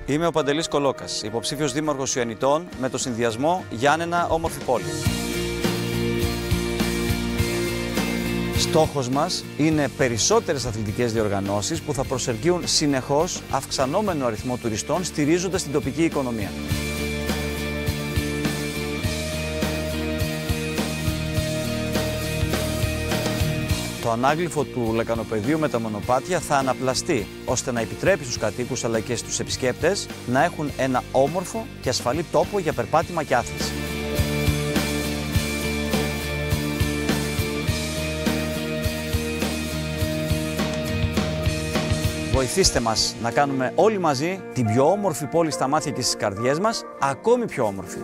Είμαι ο Παντελής Κολόκας, υποψήφιος δήμαρχος Ιωαννιτών με το συνδυασμό Γιάννενα Όμορφη Πόλη. Στόχος μας είναι περισσότερες αθλητικές διοργανώσεις που θα προσελκύουν συνεχώς αυξανόμενο αριθμό τουριστών, στηρίζοντας την τοπική οικονομία. Το ανάγλυφο του λεκανοπεδίου με τα μονοπάτια θα αναπλαστεί, ώστε να επιτρέπει στους κατοίκους αλλά και στους επισκέπτες να έχουν ένα όμορφο και ασφαλή τόπο για περπάτημα και άθληση. Βοηθήστε μας να κάνουμε όλοι μαζί την πιο όμορφη πόλη στα μάτια και στις καρδιές μας ακόμη πιο όμορφη.